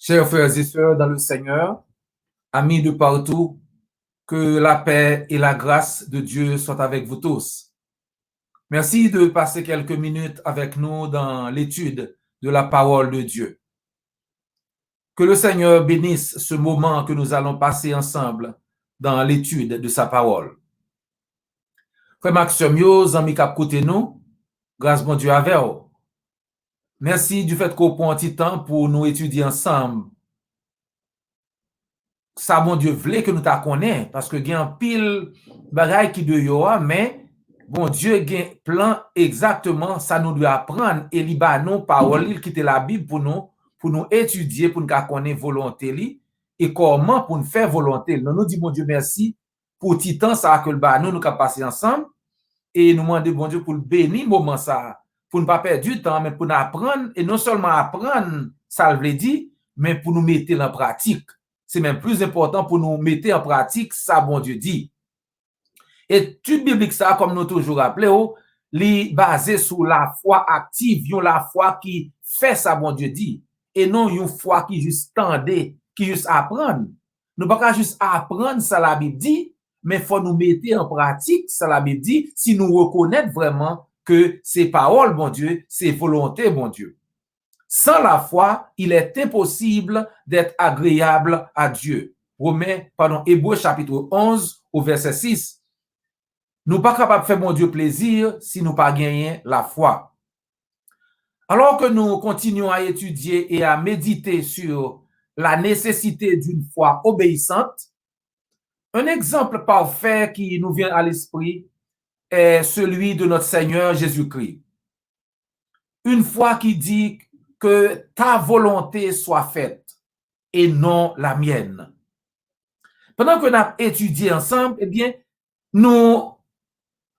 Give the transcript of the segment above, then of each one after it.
Chers frères et sœurs dans le Seigneur, amis de partout, que la paix et la grâce de Dieu soient avec vous tous. Merci de passer quelques minutes avec nous dans l'étude de la parole de Dieu. Que le Seigneur bénisse ce moment que nous allons passer ensemble dans l'étude de sa parole. Frère Maxime, amis k'ap koute nous, grâce bon Dieu avec vous. Merci du fait qu'on prend un petit temps pour nous étudier ensemble. Ça, bon Dieu, voulait que nous ta connaît, parce que il y a un pile bagaille qui de yo, mais bon Dieu a plan exactement, ça nous doit apprendre, et li ba non parole, qui était la Bible pour nous étudier, pour nous connaître volonté li, et comment pour nous faire volonté. Nous dit bon Dieu merci pour petit temps ça que le ba nous ka passer ensemble, et nous demandons bon Dieu pour le bénir moment ça, pour ne pas perdre du temps, mais pour nous apprendre, et non seulement apprendre, ça le dit, mais pour nous mettre en pratique. C'est même plus important pour nous mettre en pratique ça, bon Dieu dit. Étude biblique ça, comme nous toujours rappelons, li basé sur la foi active, la foi qui fait ça, bon Dieu dit, et non une foi qui juste tendait, qui juste apprendre. Nous ne pouvons pas juste apprendre ça la Bible dit, mais il faut nous mettre en pratique ça la Bible dit, si nous reconnaissons vraiment que c'est parole, bon Dieu, c'est volonté, bon Dieu. Sans la foi, il est impossible d'être agréable à Dieu. Hébreux chapitre 11 au verset 6. Nous pas capables de faire mon Dieu plaisir si nous pas gagnons la foi. Alors que nous continuons à étudier et à méditer sur la nécessité d'une foi obéissante, un exemple parfait qui nous vient à l'esprit est celui de notre Seigneur Jésus-Christ. Une foi qui dit que ta volonté soit faite et non la mienne. Pendant que nous avons étudié ensemble, eh bien, nous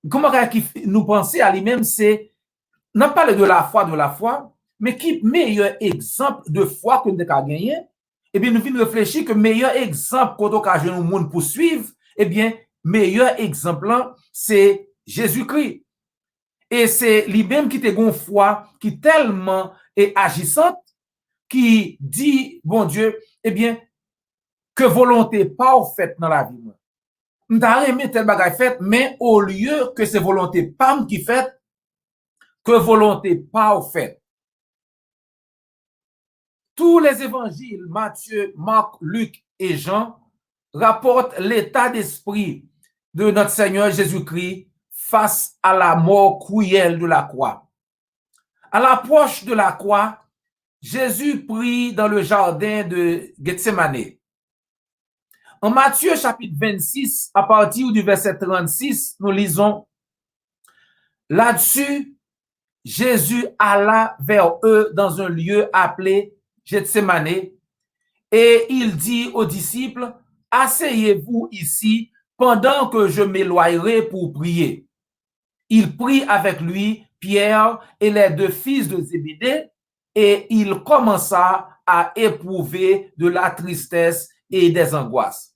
pensons à lui-même, c'est, non pas de la foi, mais qui meilleur exemple de foi que nous avons gagné, eh bien, nous venons réfléchir que meilleur exemple qu'on a au monde pour suivre, eh bien, meilleur exemple, c'est Jésus-Christ. Et c'est lui-même qui te une foi qui tellement est agissante, qui dit, bon Dieu, eh bien, que volonté pas faite dans la vie. M'ta aimé tel bagay fait, mais au lieu que c'est volonté pas qui fait, que volonté pas faite. Tous les évangiles, Matthieu, Marc, Luc et Jean, rapportent l'état d'esprit de notre Seigneur Jésus-Christ face à la mort cruelle de la croix. À l'approche de la croix, Jésus prie dans le jardin de Gethsemane. En Matthieu chapitre 26, à partir du verset 36, nous lisons, là-dessus, Jésus alla vers eux dans un lieu appelé Gethsemane et il dit aux disciples, asseyez-vous ici pendant que je m'éloignerai pour prier. Il prit avec lui Pierre et les deux fils de Zébédée et il commença à éprouver de la tristesse et des angoisses.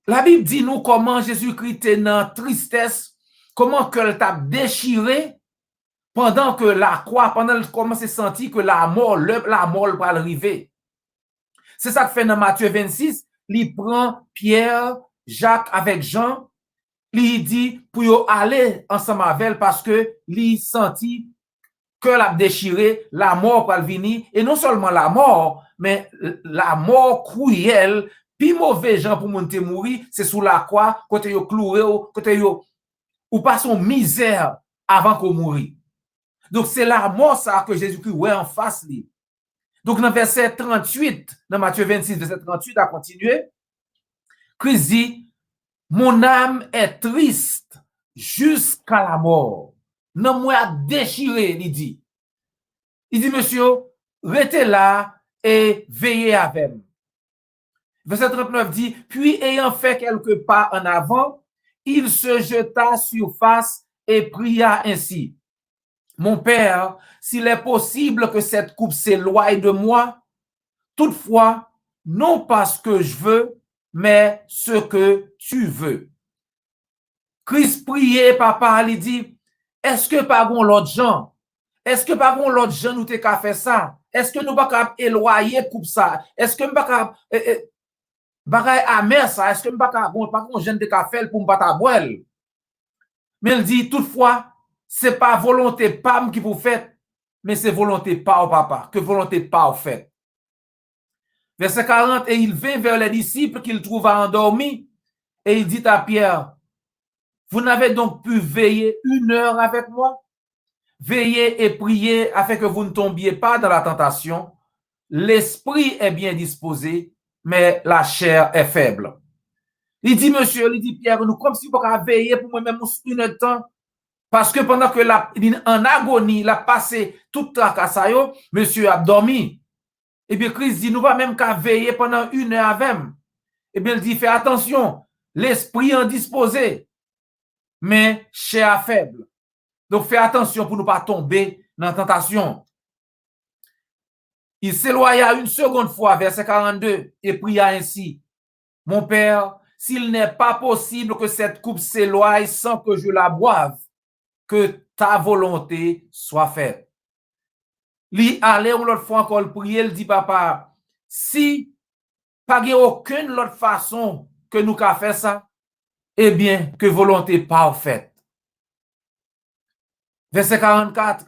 La Bible dit nous comment Jésus-Christ était dans tristesse, comment qu'elle t'a déchiré pendant que la croix, pendant qu'il commence à sentir que la mort va arriver. C'est ça que fait dans Matthieu 26, il prend Pierre, Jacques avec Jean, il dit pour aller ensemble avec elle parce que il sentit que la déchiré, la mort va venir, et non seulement la mort, mais la mort cruelle, puis mauvais gens pour monter mourir, c'est sous la croix, côté yo cloué, côté yo, ou pas son misère avant qu'on mourit. Donc, c'est la mort ça que Jésus-Christ ouais en face lui. Donc, dans verset 38, dans Matthieu 26, verset 38, à continuer, Christ dit, mon âme est triste jusqu'à la mort. Non, moi, déchiré, il dit. Il dit, monsieur, restez là et veillez avec moi. Verset 39 dit, puis ayant fait quelques pas en avant, il se jeta sur face et pria ainsi. Mon Père, s'il est possible que cette coupe s'éloigne de moi, toutefois, non pas ce que je veux, mais ce que tu veux. Christ priait, papa, il dit, est-ce que par l'autre gens, nous t'es qu'à faire ça? est-ce que nous pas capable éloigner coupe ça? Est-ce que nous pas capable bagay amer ça? Est-ce que nous pas capable bon pas qu'on jeune de café pour pas ta boire? Mais il dit toutefois, c'est pas volonté pam qui vous fait, mais c'est volonté pas au papa, que volonté pas au fait. Verset 40, et il vint vers les disciples qu'il trouva endormis, et il dit à Pierre, vous n'avez donc pu veiller 1 heure avec moi? Veillez et priez afin que vous ne tombiez pas dans la tentation. L'esprit est bien disposé, mais la chair est faible. Il dit, monsieur, il dit, Pierre, nous, comme si vous pouviez veiller pour moi-même 1 heure de temps, parce que pendant que en agonie, il a passé toute la cassaille, monsieur a dormi. Et bien, Christ dit, nous va même qu'à veiller pendant 1 heure avec. Et bien, il dit, fais attention, l'esprit indisposé, mais chair faible. Donc, fais attention pour ne pas tomber dans la tentation. Il s'éloigna 1 seconde fois, verset 42, et pria ainsi, mon Père, s'il n'est pas possible que cette coupe s'éloigne sans que je la boive, que ta volonté soit faite. Li allait ou l'autre fois encore prier, il dit, papa, si pas aucune autre façon que nous qu'a fait ça, eh bien, que volonté parfaite. Verset 44,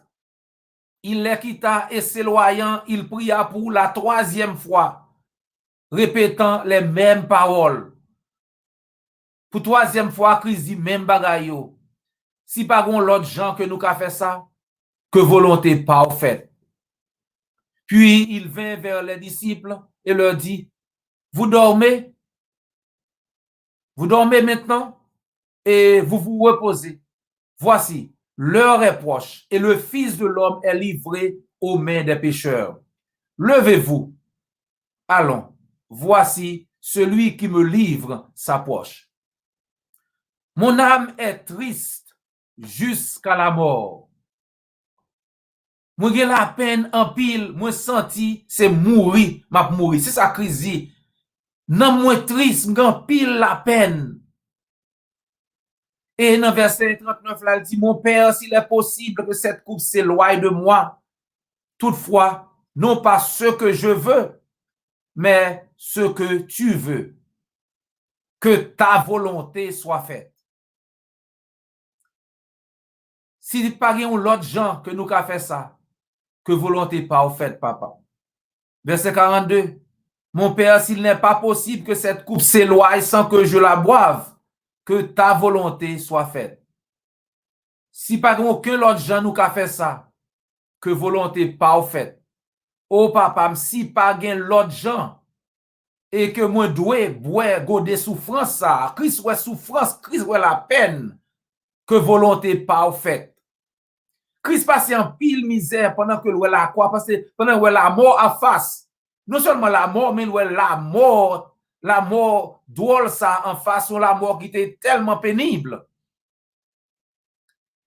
il les quitta et s'éloignant, il pria pour la 3e fois, répétant les mêmes paroles. Pour 3e fois, Christ dit même bagaille. Si pas l'autre gens que nous qu'a fait ça, que volonté parfaite. Puis il vint vers les disciples et leur dit, vous dormez maintenant et vous vous reposez. Voici, l'heure est proche et le Fils de l'homme est livré aux mains des pécheurs. Levez-vous, allons, voici celui qui me livre s'approche. Mon âme est triste jusqu'à la mort. Moi j'ai la peine en pile, moi senti c'est mourir, m'a mourir. C'est ça Christ dit. Non moi triste, m'en pile la peine. Et dans verset 39 là, il dit mon Père, s'il est possible que cette coupe s'éloigne de moi, toutefois, non pas ce que je veux, mais ce que tu veux. Que ta volonté soit faite. Si pas l'autre gens que nous avons fait ça, que volonté pas faite, papa. Verset 42. Mon Père, s'il n'est pas possible que cette coupe s'éloigne sans que je la boive, que ta volonté soit faite. Si pas aucun autre gens nous a fait ça, que volonté pas faite. Oh papa, si pas l'autre gens, et que moi dois boire des souffrances ça, Christ ouais souffrance, Christ ouais la peine, que volonté pas faite. Christ passe en pile misère pendant que la croix, parce que pendant que la mort en face, non seulement la mort, mais la mort drôle ça en face, ou la mort qui était tellement pénible.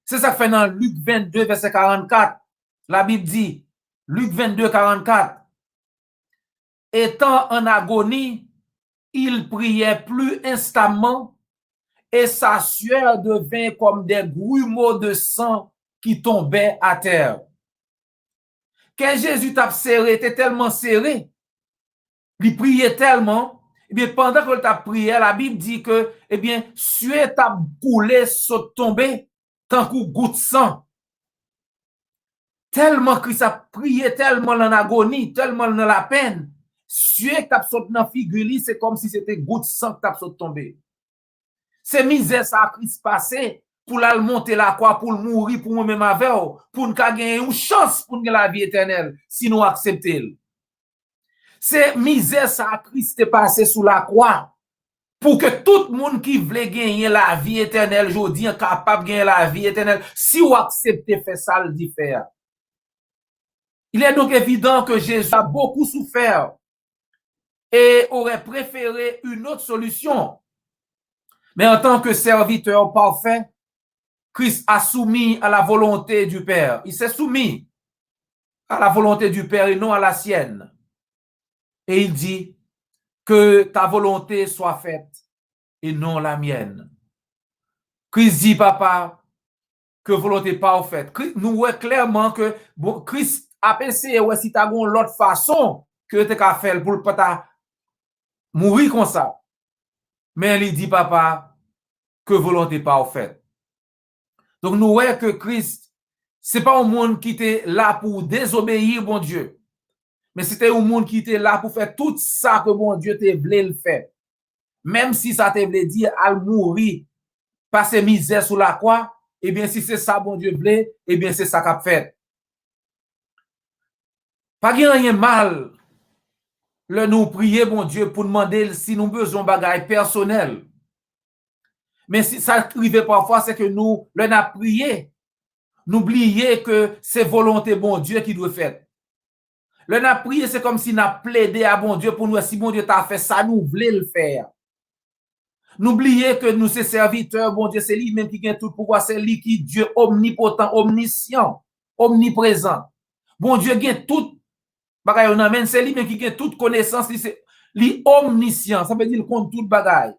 C'est ça que fait dans Luc 22, verset 44. La Bible dit, Luc 22, 44, étant en agonie, il priait plus instamment et sa sueur devint comme des grumeaux de sang qui tombaient à terre. Quand Jésus t'a serré, était tellement serré, il priait tellement, et bien pendant que t'a prié, la Bible dit que, eh bien, sueur t'a coulé, saute tombé, tant qu'une goutte de sang. Tellement Christ a prié, tellement en agonie, tellement dans la peine, sueur t'a saute dans la figure, c'est comme si c'était goutte de sang qui t'a saute tombé. C'est misère ça Christ passé pour la monter la croix, pour mourir pour moi-même avec, pour nous gagner une chance pour la vie éternelle, si nous acceptons. C'est misère ça Christ est passé sous la croix pour que tout le monde qui veut gagner la vie éternelle, je dis, est capable de gagner la vie éternelle, si vous acceptez faire ça, le dit faire. Il est donc évident que Jésus a beaucoup souffert et aurait préféré une autre solution. Mais en tant que serviteur parfait, Christ a soumis à la volonté du Père. Il s'est soumis à la volonté du Père et non à la sienne. Et il dit que ta volonté soit faite et non la mienne. Christ dit, papa, que volonté pas faite. Nous voyons clairement que Christ a essayer ouais si t'as gon l'autre façon que tu ka faire pour pas mourir comme ça. Mais il dit papa que volonté pas fait. Donc nous voyons que Christ c'est pas un monde qui était là pour désobéir bon Dieu. Mais c'était un monde qui était là pour faire tout ça que bon Dieu te voulait le faire. Même si ça te voulait dire à mourir, passer misère sous la croix, eh bien si c'est ça bon Dieu voulait, eh bien c'est ça qu'a fait. Pas rien mal le nous prier bon Dieu pour demander si nous besoin bagaille personnel. Mais si ça arrive parfois c'est que nous le n'a prié, n'oubliez que c'est volonté bon Dieu qui doit faire. Le n'a prié c'est comme si n'a plaidé à bon Dieu pour nous si bon Dieu t'a fait ça nous voulons le faire. N'oubliez que nous c'est serviteurs bon Dieu c'est lui même qui gagne tout pouvoir, c'est lui qui Dieu omnipotent, omniscient, omniprésent. Bon Dieu gagne tout bagaille on amène, c'est lui même qui gagne toute connaissance, lui omniscient, ça veut dire qu'il compte toute bagaille.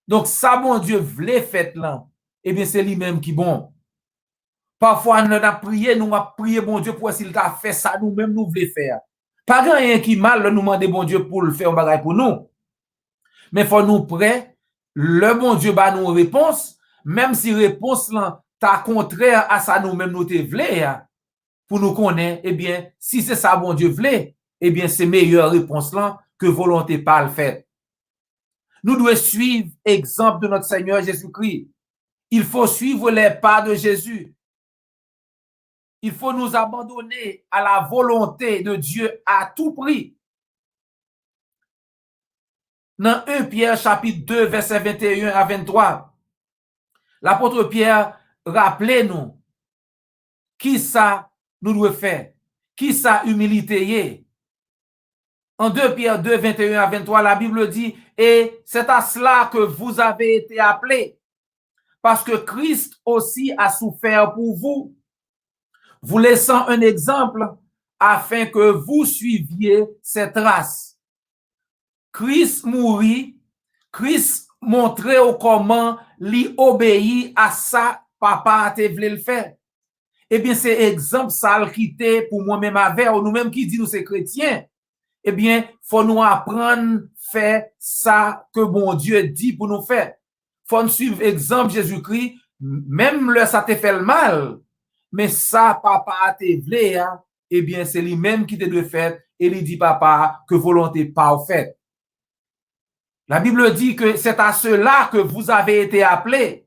Donc ça bon Dieu voulait fait là, eh bien c'est lui même qui bon. Parfois nous a prié, nous a prié bon Dieu pour s'il t'a fait ça nous même nous voulons faire. Pas rien qui mal nous demander bon Dieu pour le faire un bagaille pour nous. Mais faut nous prêts, le bon Dieu ba nous réponse, même si réponse là ta contraire à ça nous même nous te voulons pour nous connaître, eh bien si c'est ça bon Dieu voulait, eh bien c'est meilleure réponse là que volonté pas le fait. Nous devons suivre l'exemple de notre Seigneur Jésus-Christ. Il faut suivre les pas de Jésus. Il faut nous abandonner à la volonté de Dieu à tout prix. Dans 1 Pierre chapitre 2 verset 21 à 23, l'apôtre Pierre rappelez-nous qui ça nous doit faire, qui ça humilité. En 2 Pierre 2, 21 à 23, la Bible dit, et c'est à cela que vous avez été appelés, parce que Christ aussi a souffert pour vous, vous laissant un exemple afin que vous suiviez ses traces. Christ mourit, Christ montrait comment lui obéit à ça, papa te voulait le faire. Eh bien, c'est exemple ça qui était pour moi-même avec, ou nous-mêmes qui dit nous c'est chrétiens. Eh bien, faut nous apprendre faire ça que bon Dieu dit pour nous faire. Faut nous suivre exemple Jésus-Christ, même le ça te fait le mal, mais ça papa te voulait, hein, eh bien, c'est lui-même qui te doit faire, et il dit papa que volonté pas faite. La Bible dit que c'est à cela que vous avez été appelés,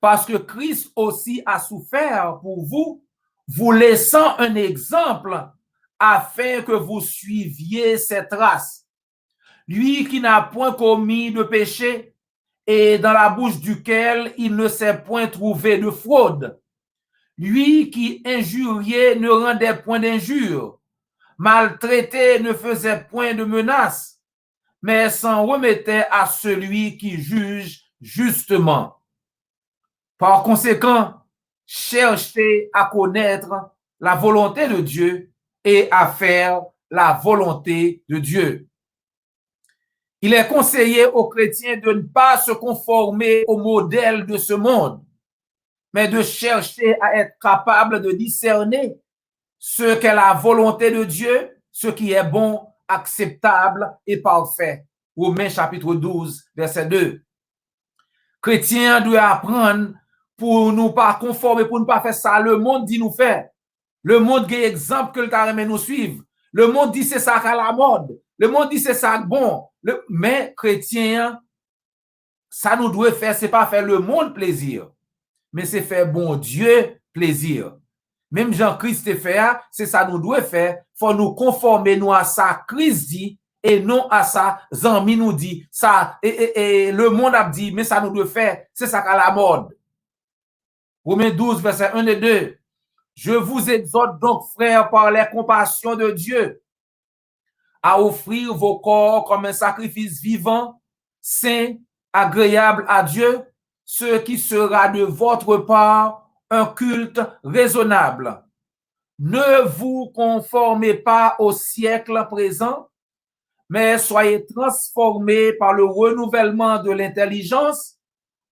parce que Christ aussi a souffert pour vous, vous laissant un exemple afin que vous suiviez ses traces. Lui qui n'a point commis de péché et dans la bouche duquel il ne s'est point trouvé de fraude. Lui qui injuriait ne rendait point d'injure, maltraité ne faisait point de menaces, mais s'en remettait à celui qui juge justement. Par conséquent, cherchez à connaître la volonté de Dieu et à faire la volonté de Dieu. Il est conseillé aux chrétiens de ne pas se conformer au modèle de ce monde, mais de chercher à être capable de discerner ce qu'est la volonté de Dieu, ce qui est bon, acceptable et parfait. Romains chapitre 12, verset 2. Chrétiens doivent apprendre pour nous pas conformer, pour ne pas faire ça. Le monde dit nous faire. Le monde a exemple que le carrément nous suivre. Le monde dit c'est ça à la mode. Le monde dit c'est ça bon. Mais chrétien, ça nous doit faire, c'est pas faire le monde plaisir, mais c'est faire bon Dieu plaisir. Même Jean-Christ fait, c'est ça nous doit faire. Faut nous conformer nous à ça Christ dit et non à ça Zami nous dit. Ça et le monde a dit, mais ça nous doit faire, c'est ça qu'à la mode. Romains 12, verset 1 et 2. Je vous exhorte donc, frères, par les compassions de Dieu, à offrir vos corps comme un sacrifice vivant, saint, agréable à Dieu, ce qui sera de votre part un culte raisonnable. Ne vous conformez pas au siècle présent, mais soyez transformés par le renouvellement de l'intelligence,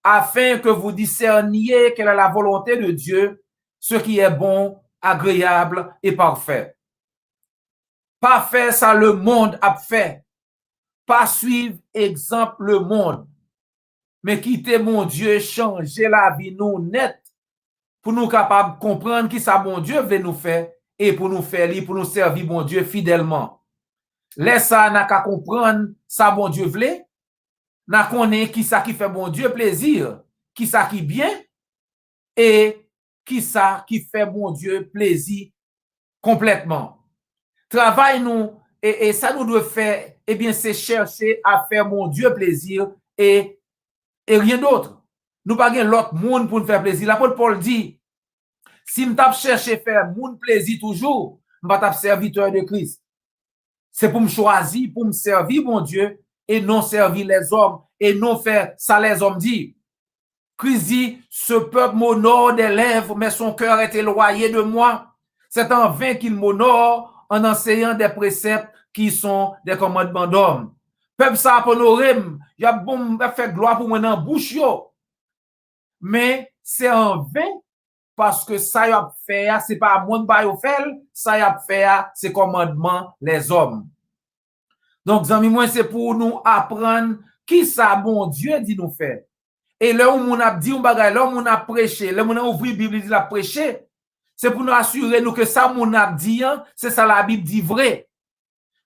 afin que vous discerniez quelle est la volonté de Dieu, ce qui est bon, agréable et parfait. Pas faire ça le monde a fait. Pas suivre exemple le monde. Mais quitter mon Dieu, changer la vie nous net pour nous capables de comprendre qui ça bon Dieu veut nous faire et pour nous faire pour nous servir bon Dieu fidèlement. Laisse ça n'a qu'à comprendre ça bon Dieu veut. N'a connaît qui ça qui fait bon Dieu plaisir, qui ça qui bien et qui ça qui fait bon Dieu plaisir complètement. Travail nous et ça nous doit faire eh bien c'est chercher à faire mon Dieu plaisir et rien d'autre. Nous pas gain l'autre monde pour nous faire plaisir. L'apôtre Paul dit si me tape chercher faire monde plaisir toujours, me pas tape serviteur de Christ. C'est pour me choisir pour me servir mon Dieu et non servir les hommes et non faire ça les hommes disent. Christ dit, ce peuple m'honore des lèvres, mais son cœur est éloigné de moi. C'est en vain qu'il m'honore en enseignant des préceptes qui sont des commandements d'hommes. Peuple ça pour honorer, il y a bon fait gloire pour moi dans bouche yo. Mais c'est en vain parce que ça y a fait, c'est pas moi qui va faire, ça y a fait, c'est commandement les hommes. Donc, amis, moi, c'est pour nous apprendre qui ça bon Dieu dit nous faire. Et là où on a dit un bagay, là où on a prêché, là où on a ouvert la Bible, il a prêché, c'est pour nous assurer nous que ça on a dit, c'est ça la Bible dit vrai.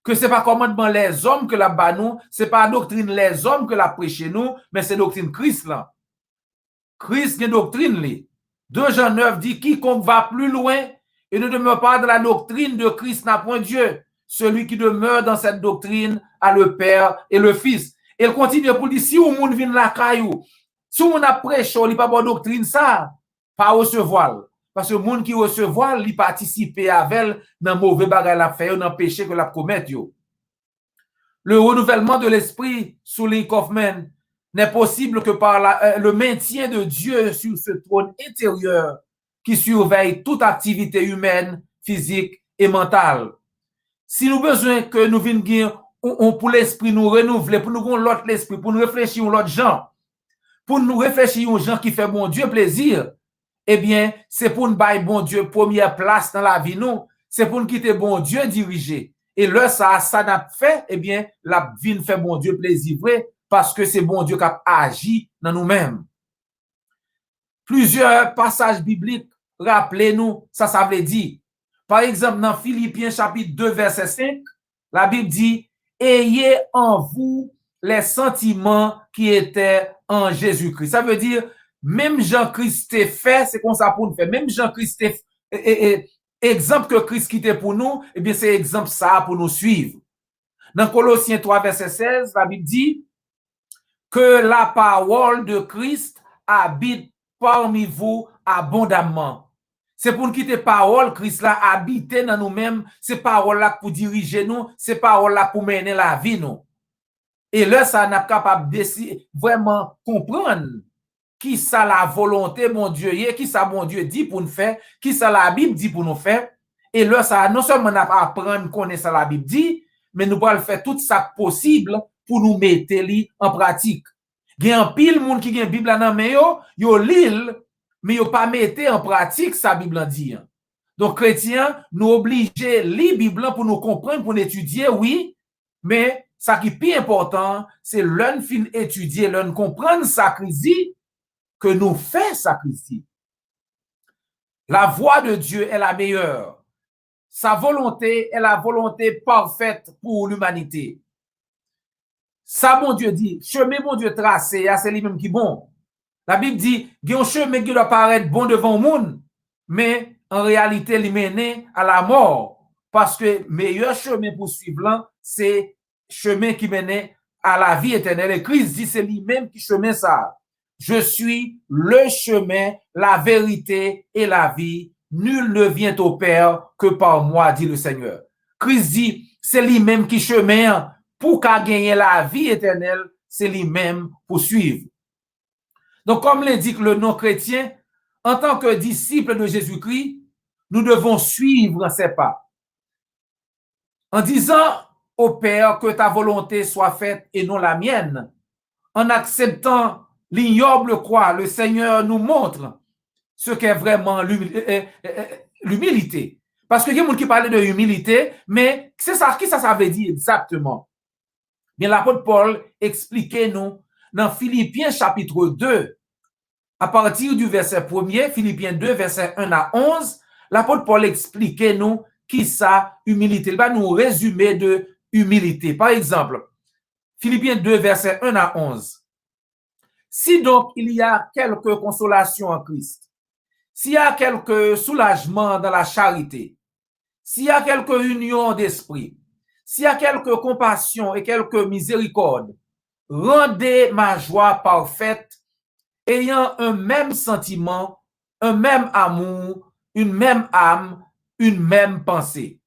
Que c'est pas commandement les hommes que la bat nous, c'est pas doctrine les hommes que la prêché nous, mais c'est doctrine Christ là. Christ qui doctrine li. 2 Jean 9 dit quiconque va plus loin et ne demeure pas dans la doctrine de Christ n'a point Dieu. Celui qui demeure dans cette doctrine a le Père et le Fils. Et il continue pour dire si au monde vient la caillou, si on a prêché, il n'y a pas de doctrine ça, pas recevoir. Parce que le monde qui recevoir, il participe avec dans mauvais bagage la faire, dans péché que la commettre. Le renouvellement de l'esprit sous Lee Kaufman n'est possible que par le maintien de Dieu sur ce trône intérieur qui surveille toute activité humaine, physique et mentale. Si nous avons besoin que nous venions pour l'esprit nous renouveler, pour nous avoir l'autre l'esprit, pour nous réfléchir à l'autre gens, pour nous réfléchir aux gens qui font bon Dieu plaisir, eh bien, c'est pour nous bailler bon Dieu première place dans la vie, nous. C'est pour nous quitter bon Dieu diriger. Et là, ça n'a fait, eh bien, la vie nous fait bon Dieu plaisir vrai, parce que c'est bon Dieu qui a agi dans nous-mêmes. Plusieurs passages bibliques, rappelez-nous, ça veut dire. Par exemple, dans Philippiens chapitre 2, verset 5, la Bible dit, ayez en vous les sentiments qui étaient en Jésus-Christ. Ça veut dire, même Jean-Christ fait, c'est comme ça pour nous faire. Même Jean-Christ exemple que Christ quittait pour nous, eh bien, c'est exemple ça pour nous suivre. Dans Colossiens 3, verset 16, la Bible dit que la parole de Christ habite parmi vous abondamment. C'est pour nous quitter parole, Christ là habiter dans nous-mêmes, c'est parole là pour diriger nous, c'est parole là pour mener la vie nous. Et là, ça n'a pas capable de vraiment comprendre qui ça la volonté, mon Dieu, qui ça mon Dieu dit pour nous faire, qui ça la Bible dit pour nous faire. Et là, ça non seulement n'a pas apprendre connaître ça la Bible dit, mais nous allons faire tout ça possible pour nous mettre en pratique. Il y a un pile monde qui a une Bible dans main yo l'île, mais yo pas mettre en pratique sa Bible dit. Donc chrétiens, nous obligés lire Bible pour nous comprendre, pour nous étudier, oui, mais ça qui est plus important, c'est l'un fin étudier, l'un comprendre ça dit que nous fait ça dit. La voix de Dieu est la meilleure. Sa volonté est la volonté parfaite pour l'humanité. Ça, mon Dieu dit, chemin, mon Dieu tracé, c'est lui-même qui est bon. La Bible dit, il y a un chemin qui doit paraître bon devant le monde, mais en réalité, il mène à la mort. Parce que meilleur chemin pour suivre, c'est chemin qui mène à la vie éternelle. Et Christ dit, c'est lui-même qui chemin ça. Je suis le chemin, la vérité et la vie. Nul ne vient au Père que par moi, dit le Seigneur. Christ dit, c'est lui-même qui chemin pour gagner la vie éternelle, c'est lui-même pour suivre. Donc, comme l'indique le non-chrétien, en tant que disciple de Jésus-Christ, nous devons suivre ses pas. En disant au Père que ta volonté soit faite et non la mienne, en acceptant l'ignoble croix, le Seigneur nous montre ce qu'est vraiment l'humilité. Parce que il y a des gens qui parlent de humilité, mais c'est ça, qui ça veut dire exactement? Bien, l'apôtre Paul expliquait nous dans Philippiens chapitre 2, à partir du verset 1er, Philippiens 2, verset 1 à 11, l'apôtre Paul expliquait nous qui ça, humilité. Il va nous résumer de humilité. Par exemple, Philippiens 2, verset 1 à 11. Si donc il y a quelque consolation en Christ, s'il y a quelque soulagement dans la charité, s'il y a quelque union d'esprit, s'il y a quelque compassion et quelque miséricorde, rendez ma joie parfaite, ayant un même sentiment, un même amour, une même âme, une même pensée.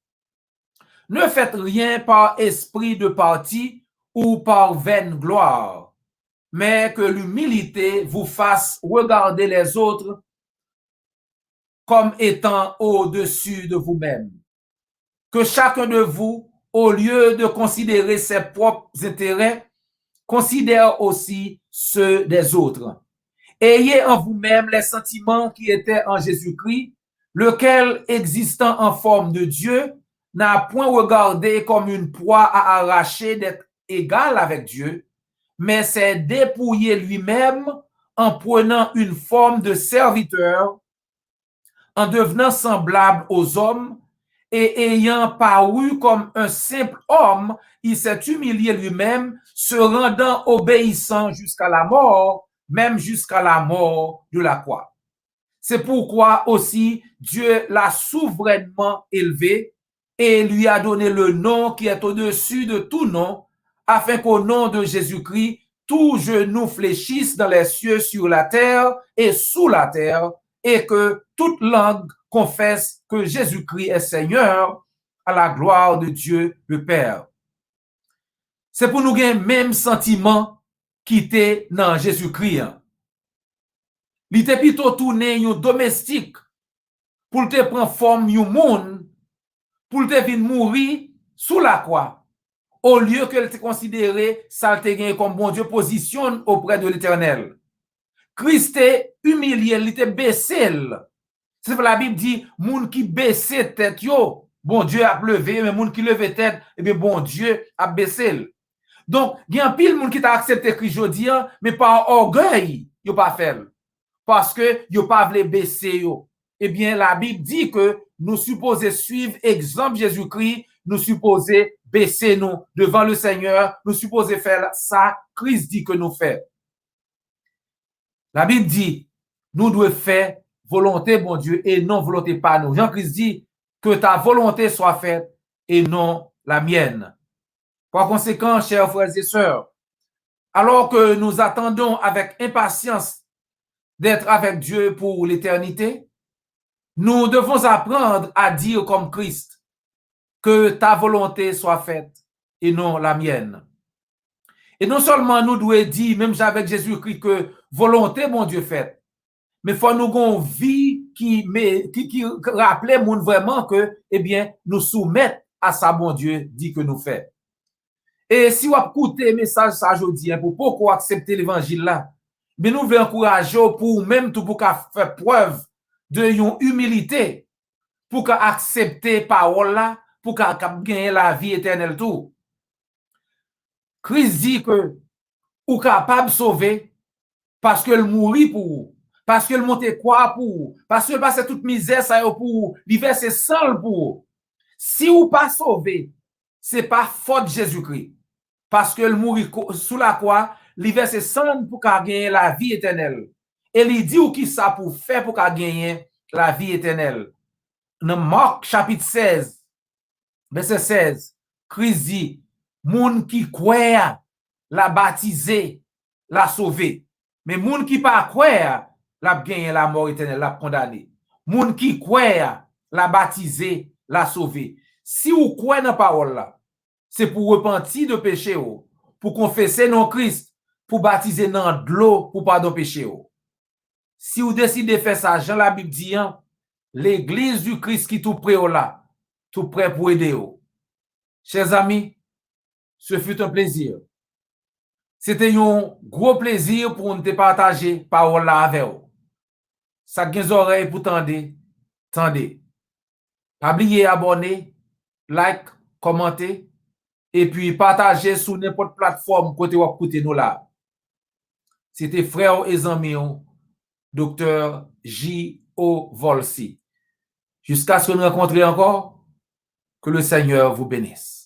Ne faites rien par esprit de parti ou par vaine gloire, mais que l'humilité vous fasse regarder les autres comme étant au-dessus de vous-même. Que chacun de vous, au lieu de considérer ses propres intérêts, considère aussi ceux des autres. Ayez en vous-même les sentiments qui étaient en Jésus-Christ, lequel, existant en forme de Dieu, n'a point regardé comme une proie à arracher d'être égal avec Dieu, mais s'est dépouillé lui-même en prenant une forme de serviteur, en devenant semblable aux hommes, et ayant paru comme un simple homme, il s'est humilié lui-même, se rendant obéissant jusqu'à la mort, même jusqu'à la mort de la croix. C'est pourquoi aussi Dieu l'a souverainement élevé et lui a donné le nom qui est au-dessus de tout nom, afin qu'au nom de Jésus-Christ, tout genou fléchisse dans les cieux, sur la terre et sous la terre, et que toute langue confesse que Jésus-Christ est Seigneur, à la gloire de Dieu le Père. C'est pour nous gagner le même sentiment qui était dans Jésus-Christ. Il était plutôt tourné un domestique pour te prendre forme un monde, pour te venir mourir sous la croix, au lieu que te considérer ça te gagné comme bon Dieu positionne auprès de l'Éternel. Christ est humilié, il était baissé. C'est la Bible dit, moun qui baisse tête yo, bon Dieu a levé, mais moun qui leve tête, eh bien bon Dieu a baissé. Donc, il y a un pile moun qui t'a accepté Christ aujourd'hui, mais par orgueil, yo pas fait. Parce que yo pas voulu baisser yo. Eh bien, la Bible dit que nous supposons suivre exemple Jésus-Christ, nous supposons baisser nous devant le Seigneur, nous supposons faire ça, Christ dit que nous faisons. La Bible dit, nous devons faire volonté, bon Dieu, et non volonté pas nous. Jean-Christ dit que ta volonté soit faite et non la mienne. Par conséquent, chers frères et sœurs, alors que nous attendons avec impatience d'être avec Dieu pour l'éternité, nous devons apprendre à dire comme Christ que ta volonté soit faite et non la mienne. Et non seulement nous devons dire, même avec Jésus-Christ, que volonté, mon Dieu, faite, mais il faut nous avoir une vie qui rappelle vraiment que, eh bien, nous soumettre à ça, bon Dieu, dit que nous fait. Et si vous écoutez le message ça aujourd'hui, pour pourquoi accepter l'évangile là, mais nous voulons encourager pour même tout pour faire preuve de une humilité, pour accepter parole là, pour gagner la vie éternelle tout. Christ dit que ou capable de sauver parce que le mourit pour vous, parce que le monte quoi pour vous, parce que passe toute misère ça pour vous, l'hiver c'est seul pour vous. Si vous pas sauvé, c'est pas faute de Jésus-Christ. Parce que le mourit sous la croix, l'hiver c'est seul pour gagner la vie éternelle. Et il dit ou qui ça pour faire pour gagner la vie éternelle. Dans Marc chapitre 16, verset 16, Christ dit, moun qui croit la baptisé, la sauvé. Mais moun qui pas croit, la gagné la mort éternelle, la condamné. Moun qui croit la baptisé, la sauvé. Si vous croyez dans la parole là, c'est pour repentir de péché, pour confesser non Christ, pour baptiser dans de l'eau, pour pardon péché. Si vous décidez de faire ça, Jean la Bible dit, l'église du Christ qui tout prêt là, tout prêt pour aider. Chers amis, ce fut un plaisir. C'était un gros plaisir pour nous te partager parole là avec vous. Ça gagne oreilles pour tendez. Oubliez abonner, like, commenter, et puis partager sur n'importe plateforme côté ou écouter nous là. C'était frère et amis, Dr. J.O. Volsi. Jusqu'à ce que nous rencontrions encore, que le Seigneur vous bénisse.